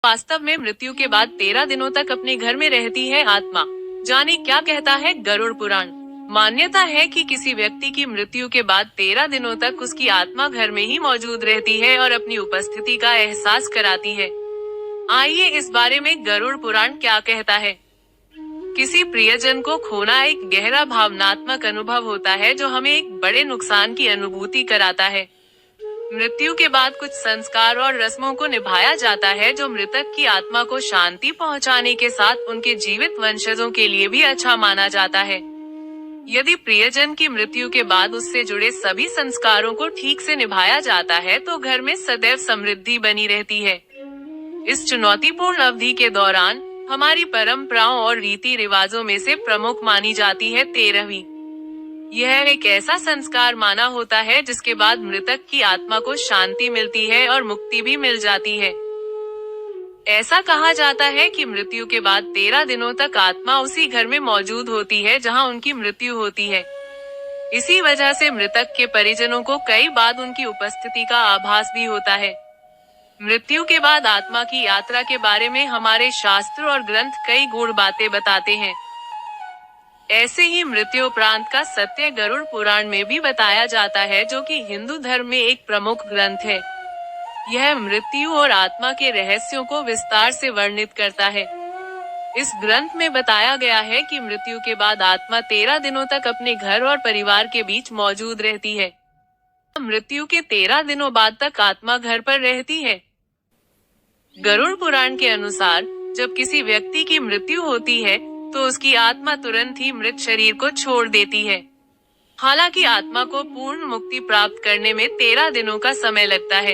वास्तव में मृत्यु के बाद 13 दिनों तक अपने घर में रहती है आत्मा। जाने क्या कहता है गरुड़ पुराण। मान्यता है कि किसी व्यक्ति की मृत्यु के बाद 13 दिनों तक उसकी आत्मा घर में ही मौजूद रहती है और अपनी उपस्थिति का एहसास कराती है। आइए इस बारे में गरुड़ पुराण क्या कहता है। किसी प्रियजन को खोना एक गहरा भावनात्मक अनुभव होता है जो हमें एक बड़े नुकसान की अनुभूति कराता है। मृत्यु के बाद कुछ संस्कार और रस्मों को निभाया जाता है जो मृतक की आत्मा को शांति पहुंचाने के साथ उनके जीवित वंशजों के लिए भी अच्छा माना जाता है। यदि प्रियजन की मृत्यु के बाद उससे जुड़े सभी संस्कारों को ठीक से निभाया जाता है तो घर में सदैव समृद्धि बनी रहती है। इस चुनौतीपूर्ण अवधि के दौरान हमारी परंपराओं और रीति रिवाजों में से प्रमुख मानी जाती है 13वीं। यह एक ऐसा संस्कार माना होता है जिसके बाद मृतक की आत्मा को शांति मिलती है और मुक्ति भी मिल जाती है। ऐसा कहा जाता है कि मृत्यु के बाद 13 दिनों तक आत्मा उसी घर में मौजूद होती है जहां उनकी मृत्यु होती है। इसी वजह से मृतक के परिजनों को कई बार उनकी उपस्थिति का आभास भी होता है। मृत्यु के बाद आत्मा की यात्रा के बारे में हमारे शास्त्र और ग्रंथ कई गूढ़ बातें बताते हैं। ऐसे ही मृत्युपरांत का सत्य गरुड़ पुराण में भी बताया जाता है, जो कि हिंदू धर्म में एक प्रमुख ग्रंथ है। यह मृत्यु और आत्मा के रहस्यों को विस्तार से वर्णित करता है। इस ग्रंथ में बताया गया है कि मृत्यु के बाद आत्मा 13 दिनों तक अपने घर और परिवार के बीच मौजूद रहती है। मृत्यु के 13 दिनों बाद तक आत्मा घर पर रहती है। गरुड़ पुराण के अनुसार जब किसी व्यक्ति की मृत्यु होती है तो उसकी आत्मा तुरंत ही मृत शरीर को छोड़ देती है। हालांकि आत्मा को पूर्ण मुक्ति प्राप्त करने में 13 दिनों का समय लगता है।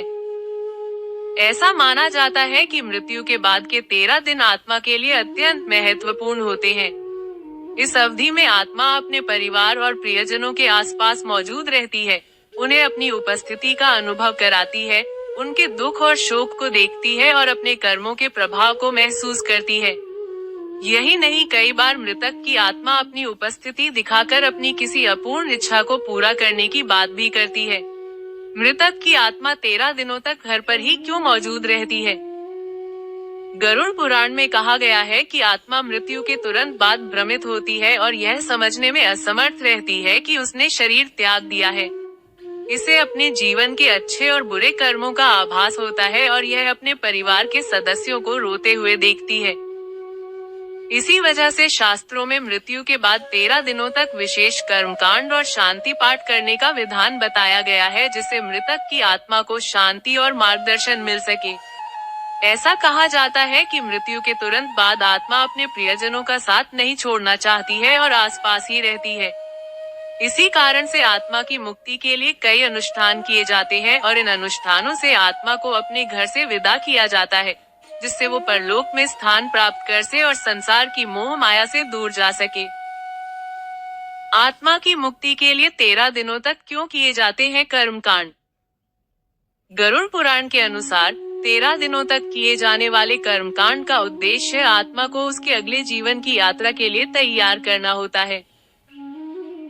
ऐसा माना जाता है कि मृत्यु के बाद के 13 दिन आत्मा के लिए अत्यंत महत्वपूर्ण होते हैं। इस अवधि में आत्मा अपने परिवार और प्रियजनों के आसपास मौजूद रहती है, उन्हें अपनी उपस्थिति का अनुभव कराती है, उनके दुख और शोक को देखती है और अपने कर्मों के प्रभाव को महसूस करती है। यही नहीं, कई बार मृतक की आत्मा अपनी उपस्थिति दिखाकर अपनी किसी अपूर्ण इच्छा को पूरा करने की बात भी करती है। मृतक की आत्मा 13 दिनों तक घर पर ही क्यों मौजूद रहती है? गरुड़ पुराण में कहा गया है कि आत्मा मृत्यु के तुरंत बाद भ्रमित होती है और यह समझने में असमर्थ रहती है कि उसने शरीर त्याग दिया है। इसे अपने जीवन के अच्छे और बुरे कर्मों का आभास होता है और यह अपने परिवार के सदस्यों को रोते हुए देखती है। इसी वजह से शास्त्रों में मृत्यु के बाद 13 दिनों तक विशेष कर्मकांड और शांति पाठ करने का विधान बताया गया है, जिससे मृतक की आत्मा को शांति और मार्गदर्शन मिल सके। ऐसा कहा जाता है कि मृत्यु के तुरंत बाद आत्मा अपने प्रियजनों का साथ नहीं छोड़ना चाहती है और आसपास ही रहती है। इसी कारण से आत्मा की मुक्ति के लिए कई अनुष्ठान किए जाते हैं और इन अनुष्ठानों से आत्मा को अपने घर से विदा किया जाता है, जिससे वो परलोक में स्थान प्राप्त कर सके और संसार की मोह माया से दूर जा सके। आत्मा की मुक्ति के लिए 13 दिनों तक क्यों किए जाते हैं कर्मकांड? गरुड़ पुराण के अनुसार 13 दिनों तक किए जाने वाले कर्मकांड का उद्देश्य आत्मा को उसके अगले जीवन की यात्रा के लिए तैयार करना होता है।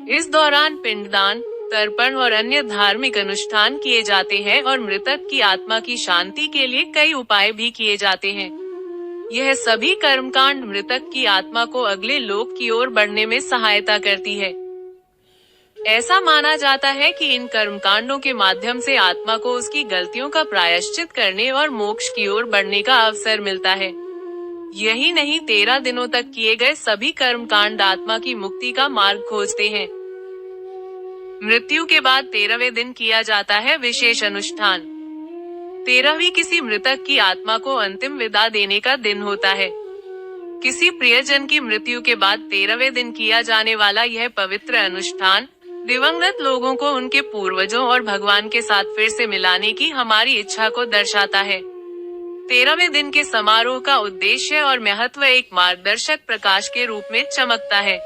इस दौरान पिंडदान, तर्पण और अन्य धार्मिक अनुष्ठान किए जाते हैं और मृतक की आत्मा की शांति के लिए कई उपाय भी किए जाते हैं। यह सभी कर्मकांड मृतक की आत्मा को अगले लोक की ओर बढ़ने में सहायता करती है। ऐसा माना जाता है कि इन कर्मकांडों के माध्यम से आत्मा को उसकी गलतियों का प्रायश्चित करने और मोक्ष की ओर बढ़ने का अवसर मिलता है। यही नहीं, 13 दिनों तक किए गए सभी कर्मकांड आत्मा की मुक्ति का मार्ग खोजते हैं। मृत्यु के बाद 13वें दिन किया जाता है विशेष अनुष्ठान। 13वीं किसी मृतक की आत्मा को अंतिम विदा देने का दिन होता है। किसी प्रियजन की मृत्यु के बाद 13वें दिन किया जाने वाला यह पवित्र अनुष्ठान दिवंगत लोगों को उनके पूर्वजों और भगवान के साथ फिर से मिलाने की हमारी इच्छा को दर्शाता है। 13वें दिन के समारोह का उद्देश्य और महत्व एक मार्गदर्शक प्रकाश के रूप में चमकता है।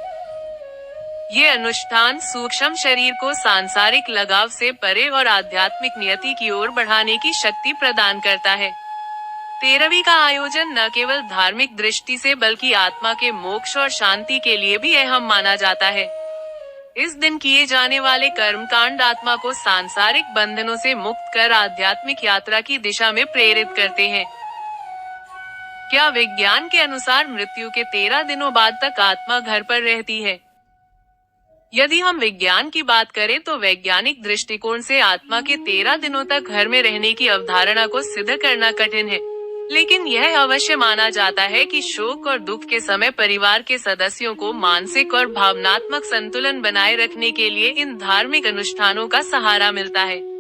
ये अनुष्ठान सूक्ष्म शरीर को सांसारिक लगाव से परे और आध्यात्मिक नियति की ओर बढ़ाने की शक्ति प्रदान करता है। 13वीं का आयोजन न केवल धार्मिक दृष्टि से बल्कि आत्मा के मोक्ष और शांति के लिए भी अहम माना जाता है। इस दिन किए जाने वाले कर्मकांड आत्मा को सांसारिक बंधनों से मुक्त कर आध्यात्मिक यात्रा की दिशा में प्रेरित करते हैं। क्या विज्ञान के अनुसार मृत्यु के 13 दिनों बाद तक आत्मा घर पर रहती है? यदि हम विज्ञान की बात करें तो वैज्ञानिक दृष्टिकोण से आत्मा के 13 दिनों तक घर में रहने की अवधारणा को सिद्ध करना कठिन है। लेकिन यह अवश्य माना जाता है कि शोक और दुख के समय परिवार के सदस्यों को मानसिक और भावनात्मक संतुलन बनाए रखने के लिए इन धार्मिक अनुष्ठानों का सहारा मिलता है।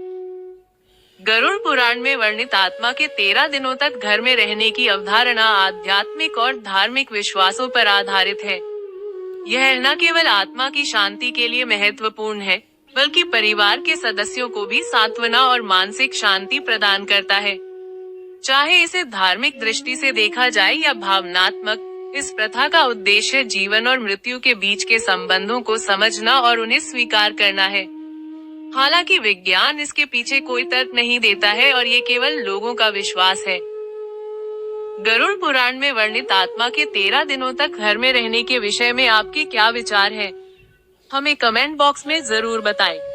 गरुड़ पुराण में वर्णित आत्मा के 13 दिनों तक घर में रहने की अवधारणा आध्यात्मिक और धार्मिक विश्वासों पर आधारित है। यह न केवल आत्मा की शांति के लिए महत्वपूर्ण है, बल्कि परिवार के सदस्यों को भी सांत्वना और मानसिक शांति प्रदान करता है। चाहे इसे धार्मिक दृष्टि से देखा जाए या भावनात्मक, इस प्रथा का उद्देश्य जीवन और मृत्यु के बीच के संबंधों को समझना और उन्हें स्वीकार करना है। हालांकि विज्ञान इसके पीछे कोई तर्क नहीं देता है और ये केवल लोगों का विश्वास है। गरुड़ पुराण में वर्णित आत्मा के 13 दिनों तक घर में रहने के विषय में आपके क्या विचार हैं? हमें कमेंट बॉक्स में जरूर बताएं।